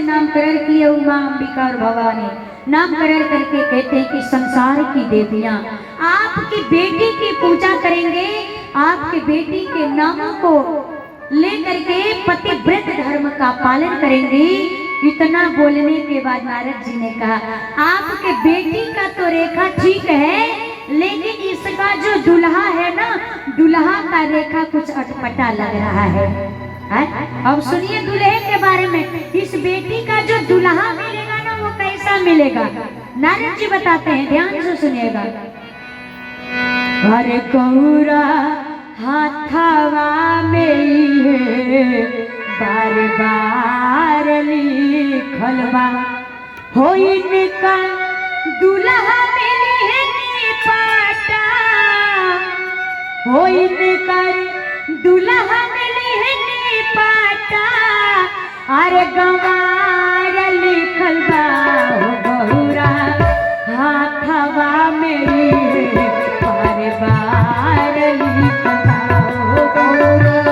नामकरण किए उमा अंबिका और भवानी। नामकरण करके कहते हैं कि संसार की देवियां आपकी बेटी की पूजा करेंगे, आपके बेटी के नामों को लेकर के पतिव्रत धर्म का पालन करेंगी। इतना बोलने के बाद नारद जी ने कहा, आपके बेटी का तो रेखा ठीक है, लेकिन इसका जो दुल्हा है ना, दुल्हा का रेखा कुछ अटपटा लग रहा है। अब सुनिए दुल्हे के बारे में, इस बेटी का जो दुल्हा मिलेगा ना वो कैसा मिलेगा, नारद जी बताते हैं, ध्यान से सुनिएगा। अरे गौरा हाथवा में बार बार लिखल बा, हो इनका दुल्हा मिली है पाटा, हो इनका दुल्हा मिली है पाटा, अरे गंवार लिखल बा, हो गौरा हाथवा में बार बार लिखल बा, हो गौरा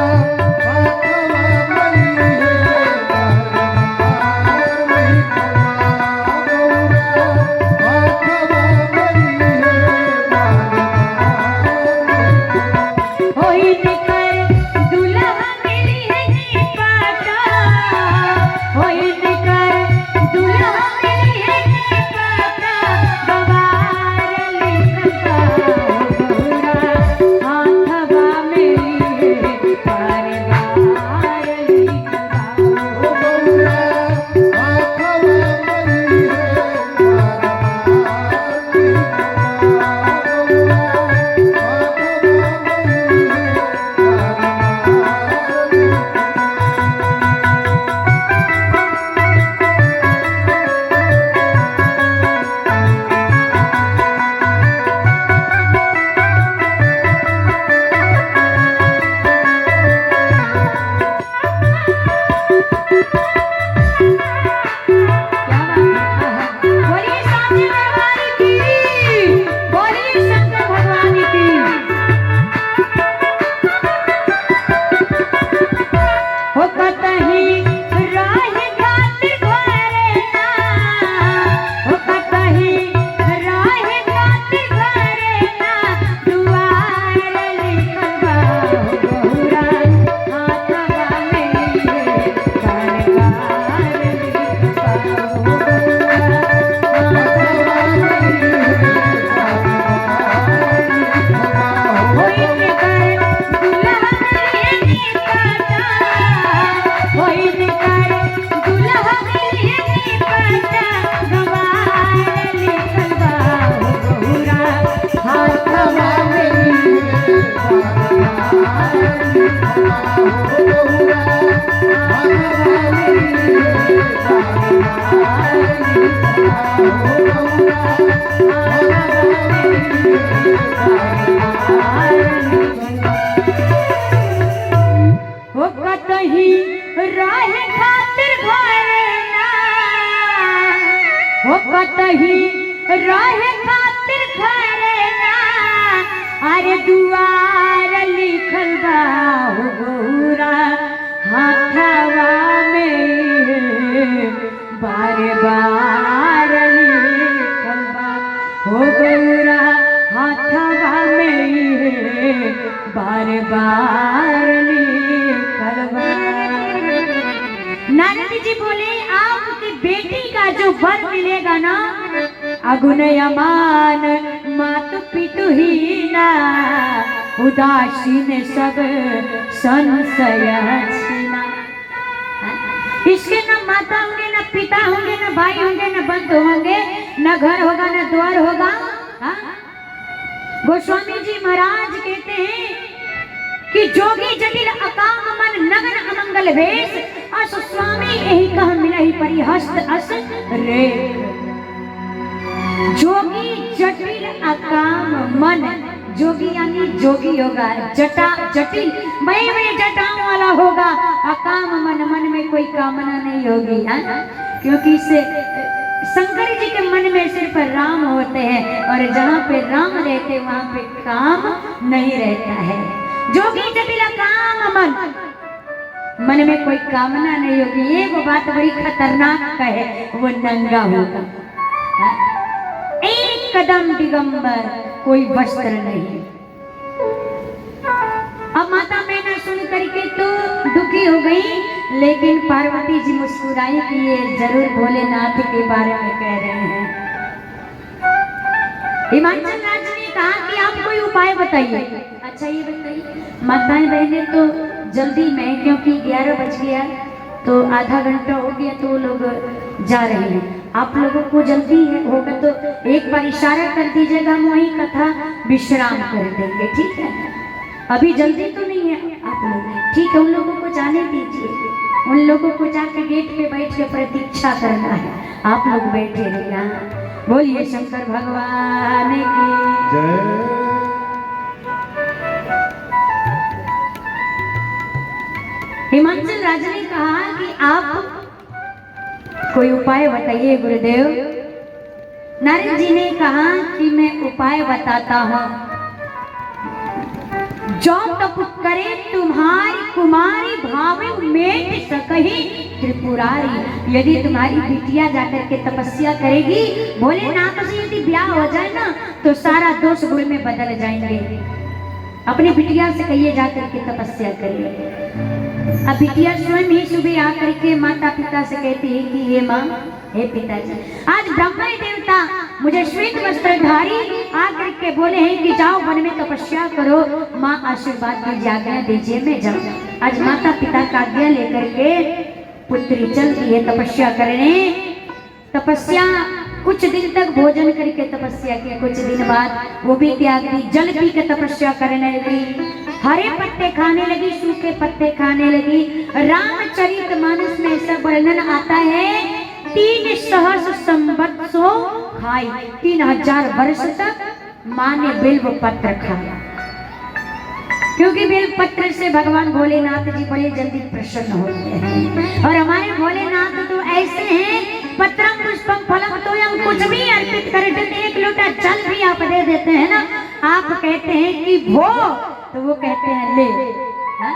रहे खातिर घरे ना, अरे दुआर लिखल बा, हो गौरा हाथवा में बार बार लिखल बा, हो गौरा हाथवा में बार बार लिखल बा। नारद जी बोले, आपकी बेटी का जो वर मिलेगा ना, अगुन अमान मातु पितु हीना, उदासीन सब संशय छीना। इसके न माता होंगे, न पिता होंगे, न भाई होंगे, न बंधु होंगे, न घर होगा, न द्वार होगा। गोस्वामी जी महाराज कहते हैं कि जोगी जटिल अकाम मन नगन अमंगल भेष, अस स्वामी यही कह मिलहि परिहस्त अस रे। जोगी जटिल अकाम मन, जोगी यानी जोगी होगा, जटा जटिल बड़े जटाओं वाला होगा, अकाम मन, मन में कोई कामना नहीं होगी, क्योंकि इसे शंकर जी के मन में सिर्फ राम होते हैं, और जहाँ पे राम रहते वहाँ पे काम नहीं रहता है। जोगी जटिल काम मन मन में कोई कामना नहीं होगी। ये वो बात बड़ी खतरनाक का है, वो नंगा होगा। एक कदम दिगंबर, कोई वस्त्र नहीं। अब माता मैना सुन करके तो दुखी हो गई, लेकिन पार्वती जी मुस्कुराई कि ये जरूर भोलेनाथ के बारे में कह रहे हैं। हिमाचल राज ने कहा कि आप कोई उपाय बताइए। अच्छा ये बताइए माताएं बहनें, तो जल्दी में, क्योंकि 11 बज गया तो आधा घंटा हो गया तो लोग जा रहे हैं। आप लोगों को जल्दी है होगा तो एक बार इशारा कर दीजिएगा, हम वही कथा विश्राम कर देंगे, ठीक है? अभी जल्दी तो नहीं है आप लोग, ठीक है? उन लोगों को जाने दीजिए, उन लोगों को जाके गेट पे बैठ के प्रतीक्षा करना है। आप लोग बैठे रहिए। बोलिए शंकर भगवान की जय। हिमाचल राज ने कहा कि आप कोई उपाय बताइए गुरुदेव। नारद जी ने कहा कि मैं उपाय बताता हूँ। जो तप करे तुम्हारी कुमारी भावे मेट सकही त्रिपुरारी। यदि तुम्हारी बिटिया जाकर के तपस्या करेगी, भोलेनाथ से यदि ब्याह हो जाए ना तो सारा दोष गुण में बदल जाएंगे। अपनी बिटिया से कहिए जाकर के तपस्या करिए। अब बिटिया स्वयं ही सुबह आकर के माता पिता से कहती है कि हे माँ, हे पिताजी, आज ब्रह्मा देवता मुझे श्वेत वस्त्रधारी आकर के बोले हैं कि जाओ वन में तपस्या करो। माँ आशीर्वाद दीजिए, आज्ञा दीजिए, मैं जाऊँ। आज माता पिता का आज्ञा लेकर के पुत्री चलती है तपस्या करने। तपस्या कुछ दिन तक भोजन करके तपस्या किया, कुछ दिन बाद वो भी त्याग दी, जल पी के तपस्या करने लगी, हरे पत्ते खाने लगी, सूखे पत्ते खाने लगी। रामचरितमानस में ऐसा वर्णन आता है 3 सहस्र संवत्सरों खाई, 3000 वर्ष तक माँ ने बिल्व पत्र खाया, क्योंकि बिल्व पत्र से भगवान भोलेनाथ जी बड़े जल्दी प्रसन्न होते हैं। और हमारे भोलेनाथ तो ऐसे हैं, पत्रम पुष्पम फलम तोयम, कुछ भी अर्पित कर देते, एक लोटा जल भी आप दे देते हैं ना, आप कहते हैं कि भो, तो वो कहते हैं ले। हा?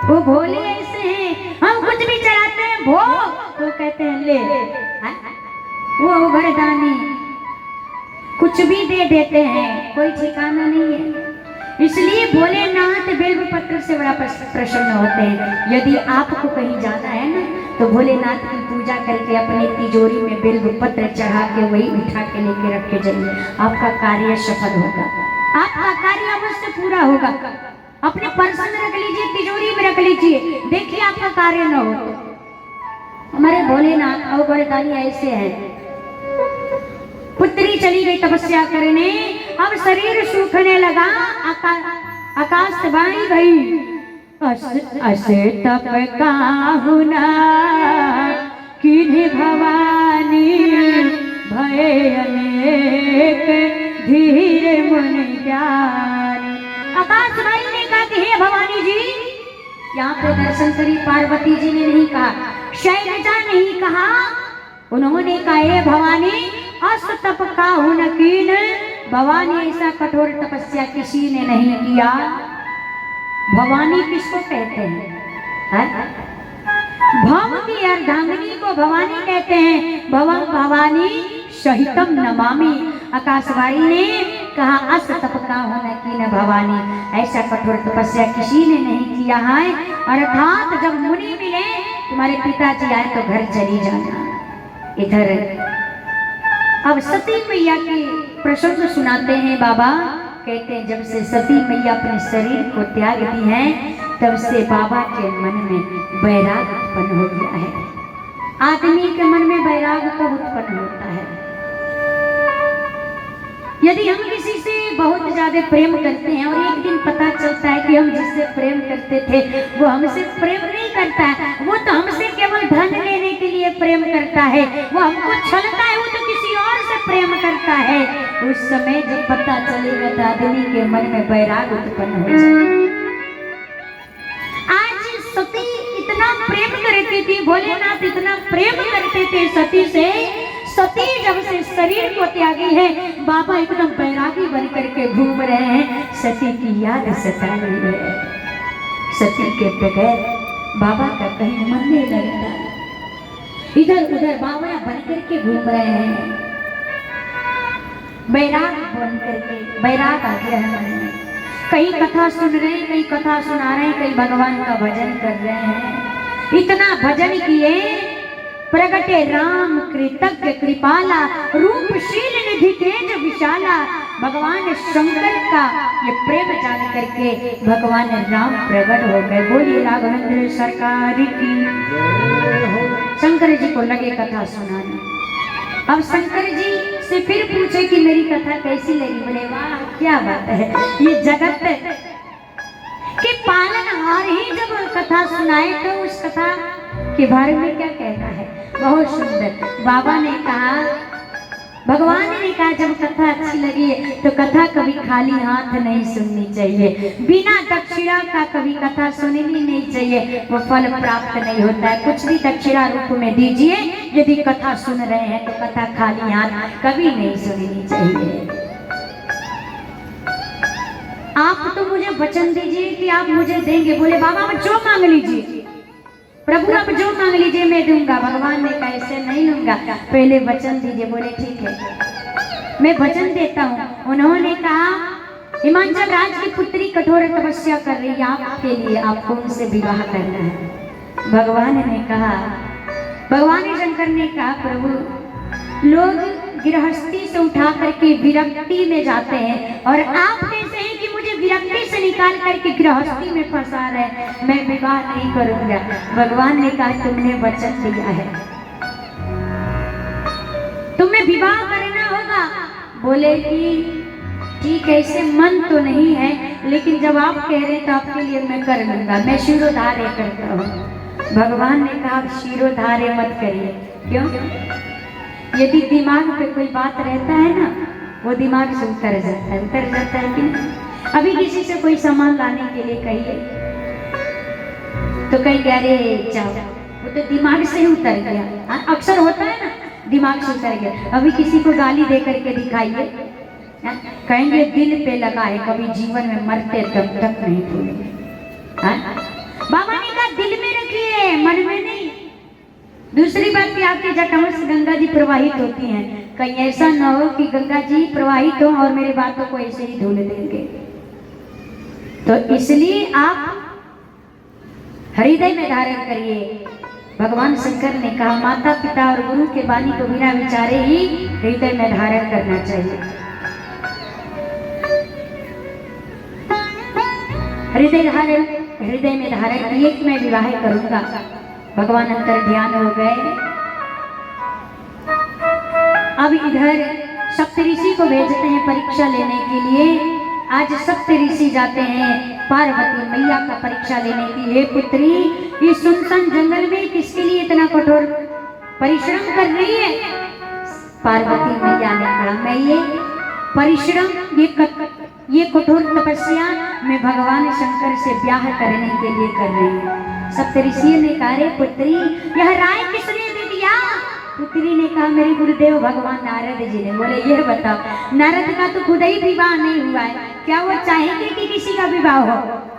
वो भोले ऐसे हैं, हम कुछ भी चढ़ाते हैं भो, तो कहते हैं ले। हा? वो वरदानी कुछ भी दे देते हैं, कोई ठिकाना नहीं है। इसलिए भोलेनाथ बिल्व पत्र से बड़ा प्रसन्न होते हैं। यदि आपको कहीं जाना है ना तो भोलेनाथ की पूजा करके अपनी तिजोरी में बिल्व पत्र चढ़ा के वही उठा के लेके रख के जाइए, आपका कार्य सफल होगा, आपका कार्य अवश्य पूरा होगा। अपने पर्स में रख लीजिए, तिजोरी में रख लीजिए, देखिए आपका कार्य न हो। हमारे भोलेनाथ और वरदानी ऐसे हैं। पुत्री चली गई तपस्या करने, अब शरीर सूखने लगा, आकाशवाणी गई, असे तप काहुना किन्हीं भवानी भय अनेक धीरे मुन ज्ञानी। आकाशवाणी ने कहा कि हे भवानी जी, यहाँ पे दर्शन करी। पार्वती जी ने नहीं कहा, शैलजा नहीं कहा, उन्होंने कहा हे भवानी अस तप काहुन कीन। भवानी ऐसा कठोर तपस्या किसी ने नहीं किया। भवानी किसको कहते हैं? भव की अर्धांगिनी को भवानी कहते हैं। भवम भवानी सहितम नमामि। आकाशवाणी ने कहा अस तप काहुन कीन भवानी, ऐसा कठोर तपस्या किसी ने नहीं किया है। अर्थात जब मुनि मिले, तुम्हारे पिताजी आए तो घर चली जाना। इधर अब सती मैया के प्रसंग सुनाते हैं बाबा। कहते हैं जब से सती मैया अपने शरीर को त्याग दी है, तब से बाबा के मन में वैराग उत्पन्न हो गया है। आदमी के मन में वैराग कब उत्पन्न होता है? यदि हम किसी से बहुत ज्यादा प्रेम करते हैं और एक दिन पता चलता है कि हम जिससे प्रेम करते थे वो हमसे प्रेम नहीं करता है, वो तो हमसे केवल धन लेने के लिए प्रेम करता है, वो हमको छलता है, वो तो किसी और से प्रेम करता है। उस समय जब पता चलेगा तो आदमी के मन में वैराग उत्पन्न हो जाए। आज सती इतना प्रेम करती थी, भोलेनाथ इतना प्रेम करते थे सती से। सती जब से शरीर को त्यागी है, बाबा एकदम बैरागी बन करके घूम रहे हैं। सती की याद सता रही है। सती के बगैर बाबा का कहीं मन नहीं लगता। इधर उधर बावड़ा बन करके घूम रहे हैं, बैराग बन करके, बैराग आ गया है मन में। कहीं कथा सुन रहे हैं, कहीं कथा सुना रहे हैं, कहीं भगवान का भजन कर रहे हैं। इतना भजन किए, प्रगटे राम कृतज्ञ कृपाला, रूपशील निधि तेज विशाला। भगवान शंकर का ये प्रेम जान करके भगवान राम प्रकट हो गए। बोलिए राघवेंद्र सरकार की। शंकर जी को लगे कथा सुनाने। अब शंकर जी से फिर पूछे कि मेरी कथा कैसी लगी। बोले वाह क्या बात है, ये जगत के पालनहार ही जब कथा सुनाए तो उस कथा के बारे में क्या कहना है। बहुत सुंदर। बाबा ने कहा, भगवान ने कहा जब कथा अच्छी लगी तो कथा कभी खाली हाथ नहीं सुननी चाहिए, बिना दक्षिणा का कभी कथा सुननी नहीं चाहिए, वो फल प्राप्त नहीं होता है। कुछ भी दक्षिणा रूप में दीजिए, यदि कथा सुन रहे हैं तो कथा खाली हाथ कभी नहीं सुननी चाहिए। आप तो मुझे वचन दीजिए कि आप मुझे देंगे। बोले बाबा मैं जो मांग लीजिए, प्रभु आप जो मांग लीजिए मैं दूंगा। भगवान ने कहा ऐसे नहीं लूंगा, पहले वचन दीजिए। बोले ठीक है मैं वचन देता हूँ। उन्होंने कहा हिमाचल राज की पुत्री कठोर तपस्या कर रही है आपके लिए, आपको उनसे विवाह करना है। भगवान ने कहा, भगवान शंकर ने कहा प्रभु लोग गृहस्थी से उठा करके विरक्ति में जाते हैं और आप कैसे हैं कि मुझे विरक्ति से निकाल करके गृहस्थी में फंसा रहे, मैं विवाह नहीं करूंगा। भगवान ने कहा तुमने वचन दिया है, तुम्हें विवाह करना होगा। बोले कि ठीक है, ऐसे मन तो नहीं है, लेकिन जब आप कह रहे तो आपके लिए मैं कर लूंगा, मैं शिरोधार्य करता हूँ। भगवान ने कहा शिरोधार्य मत करिए। क्यों? यदि दिमाग पे कोई बात रहता है ना, वो दिमाग से उतर जाता है कि नहीं। अभी किसी से कोई सामान लाने के लिए कहिए तो कहीं अरे जाओ, वो तो दिमाग से ही उतर गया। अक्सर होता है ना, दिमाग से उतर गया। अभी किसी को गाली दे करके दिखाइए, कहेंगे दिल पे लगा है, कभी जीवन में मरते दम तक नहीं भूलेंगे। बाबा ने कहा दिल में रखिए, मन में नहीं। दूसरी बात कि आपकी जटाओं से गंगा जी प्रवाहित होती हैं, कहीं ऐसा न हो कि गंगा जी प्रवाहित हो और मेरी बातों को ऐसे ही धुल देंगे। तो इसलिए आप हृदय में धारण करिए। भगवान शंकर ने कहा माता पिता और गुरु के वाणी को बिना विचारे ही हृदय में धारण करना चाहिए। हृदय में धारण किए कि मैं विवाह करूंगा। भगवान अंतर ध्यान हो गए। अब इधर सप्तऋषि को भेजते हैं परीक्षा लेने के लिए। आज सप्तऋषि जाते हैं पार्वती मैया का परीक्षा लेने की। हे पुत्री, ये सुनसान जंगल में किसके लिए इतना कठोर परिश्रम कर रही है? पार्वती मैया ने कहा मैं ये परिश्रम, ये कठोर तपस्या मैं भगवान शंकर से ब्याह करने के लिए कर रही हूँ। सप्तऋषि ने कहा रे पुत्री, यह राय किसने दे दिया? पुत्री ने कहा मेरे गुरुदेव भगवान नारद जी ने। बोले ये बताओ, नारद का तो खुद ही विवाह नहीं हुआ है, क्या वो चाहेंगे कि किसी का विवाह हो?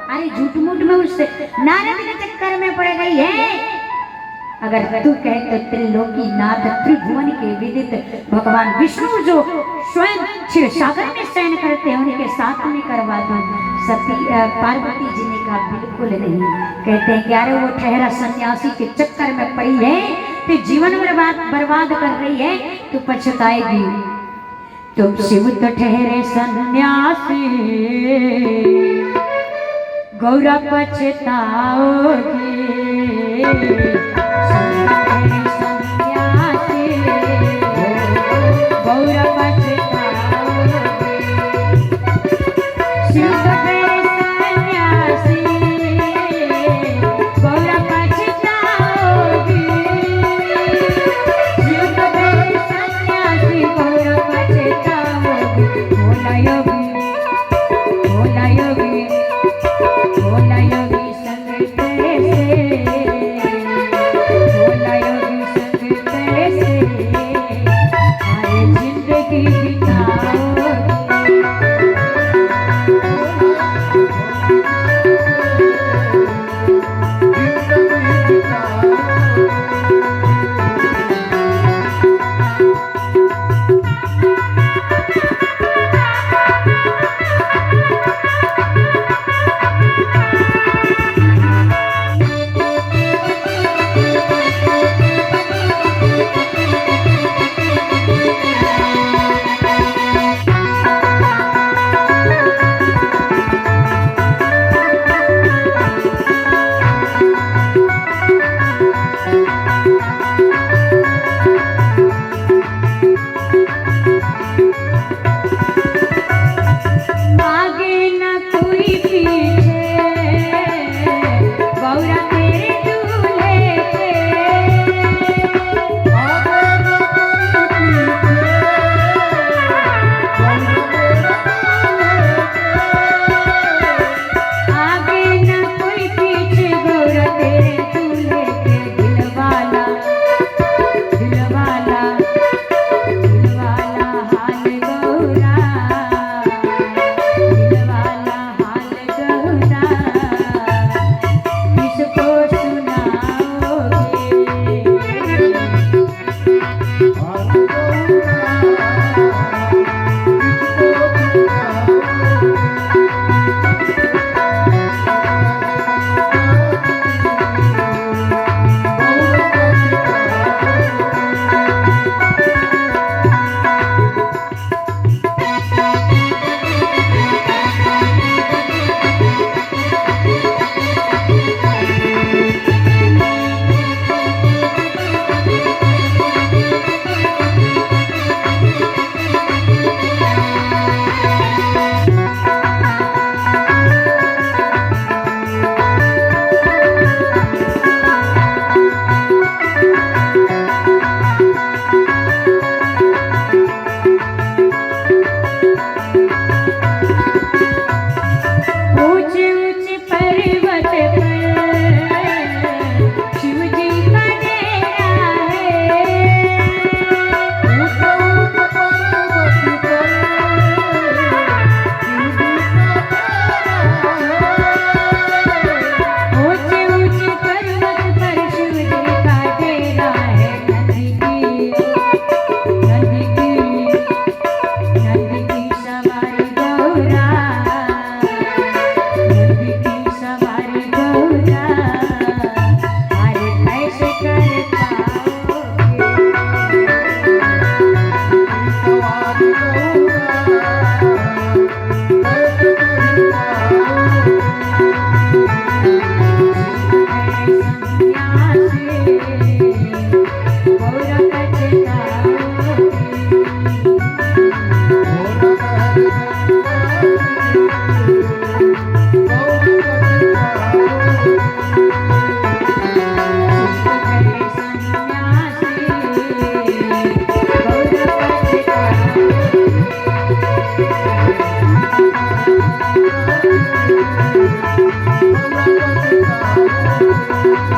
अरे झूठ मूठ में उससे नारद के चक्कर में पड़ गई है। अगर तू कहे तो त्रिलोकी नाथ त्रिभुवन के विदित भगवान विष्णु जो स्वयं क्षीर सागर में शयन करते हैं उनके साथ में करवा दो। सती पार्वती जी ने कहा बिल्कुल नहीं। कहते हैं कि अरे वो ठहरा सन्यासी के चक्कर में पड़ी है, तो जीवन बर्बाद कर रही है, तो पछताएगी। तुम शिव तो ठहरे सन्यासी, गौरा पछताओगी।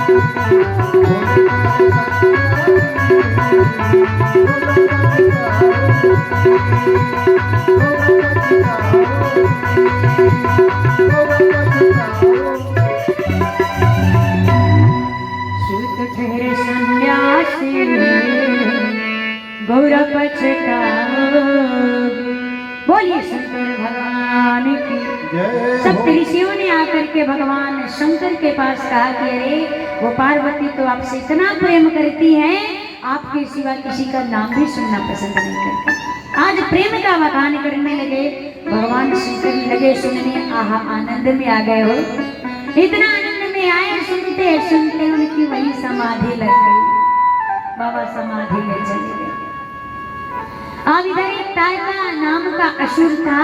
सुत ठहरे सन्यासी गौर पछताओगे। बोलिए शंकर भगवान की। सब ऋषियों ने आकर के भगवान शंकर के पास कहा कि अरे वो पार्वती तो आपसे इतना प्रेम करती है, आपके सिवा किसी का नाम भी सुनना पसंद नहीं करती। आज प्रेम का बखान करने लगे। भगवान शंकर लगे सुनने, आहा आनंद में आ गए हो। इतना आनंद में आए, सुनते सुनते उनकी वही समाधि लग गई। बाबा समाधि में चले गए। अब इधर एक तारका नाम का असुर था,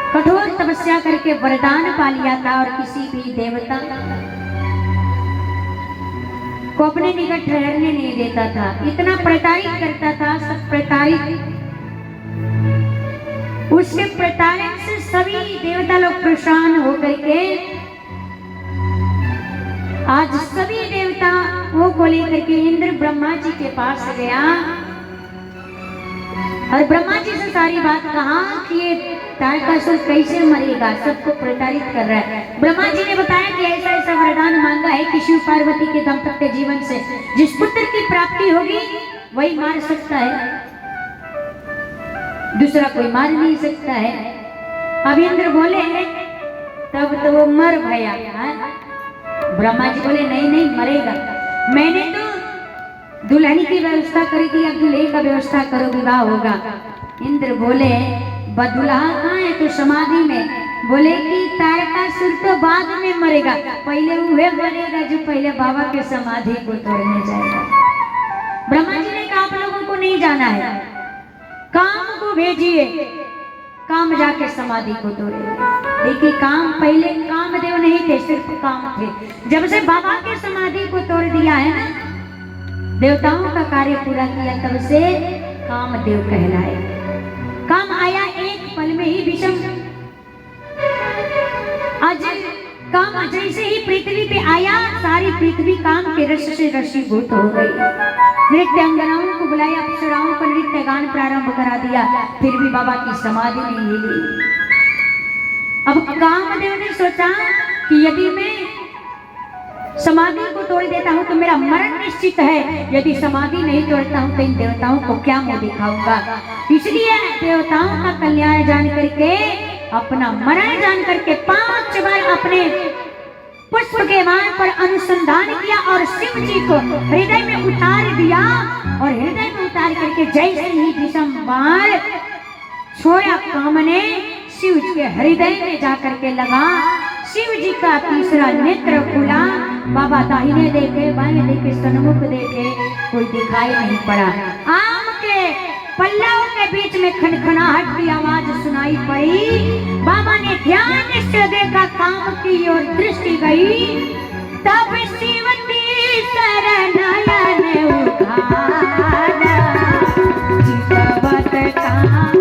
कठोर तपस्या करके वरदान पा लिया था और किसी भी देवता को अपने निकट ठहरने नहीं देता था। इतना प्रताड़ित करता था, सब प्रताड़ित। उसके प्रताड़न से सभी देवता लोग परेशान होकर के आज सभी देवताओं को लेकर के इंद्र ब्रह्मा जी के पास गया और ब्रह्मा जी से सारी बात कहा कि ये तारकासुर कैसे मरेगा, सबको प्रताड़ित कर रहा है। ब्रह्मा जी ने बताया कि ऐसा ऐसा वरदान मांगा है कि शिव पार्वती के दाम्पत्य जीवन से जिस पुत्र की प्राप्ति होगी वही मार सकता है, दूसरा कोई मार नहीं सकता है। अब इंद्र बोले तब तो वो मर गया। ब्रह्मा जी बोले नहीं नहीं मरेगा, मैंने तो दुल्हन की व्यवस्था करी थी, अब दूल्हे का व्यवस्था करो, विवाह होगा। इंद्र बोले दुल्हा कहाँ है? तो समाधि में। बोले कि तारकासुर तो बाद में मरेगा, पहले वह मरेगा जो पहले बाबा के समाधि को तोड़ने जाएगा। ब्रह्मा जी ने कहा आप लोगों को नहीं जाना है, काम को भेजिए, काम जाके समाधि को तोड़ेगा। देखिए काम पहले कामदेव नहीं थे, सिर्फ काम थे। जब से बाबा के समाधि को तोड़ दिया है ना, देवताओं का कार्य पूरा किया, तब से कामदेव कहलाए। काम आया एक पल में ही विषम। आज काम जैसे ही पृथ्वी पे आया, सारी पृथ्वी काम के रस से रसीभूत हो गई। नृत्यांगनाओं को बुलाया, अप्सराओं को नृत्य गान प्रारंभ करा दिया, फिर भी बाबा की समाधि नहीं हिली। अब कामदेव ने सोचा कि यदि मैं समाधि को तोड़ देता हूं तो मेरा मरण निश्चित है, यदि समाधि नहीं तोड़ता हूं तो इन देवताओं को क्या मुंह दिखाऊंगा। इसलिए देवताओं का कल्याण जान करके, अपना मरण जान करके 5 बार अपने पुष्प के बाण पर अनुसंधान किया और शिव जी को हृदय में उतार दिया। और हृदय में उतार करके जैसे ही विषम बाण छोड़ा, काम ने शिव जी के हृदय में जाकर के लगा। शिव जी का तीसरा नेत्र खुला। बाबा दाहिने देखे, बाएं देखे, सन्मुख देखे, कोई दिखाई नहीं पड़ा। आम के पल्लवों के बीच में खनखनाहट की आवाज सुनाई पड़ी। बाबा ने ध्यान से देखा, काम की ओर दृष्टि गई, तब शिवती शरणयन उठाना, जीवत काम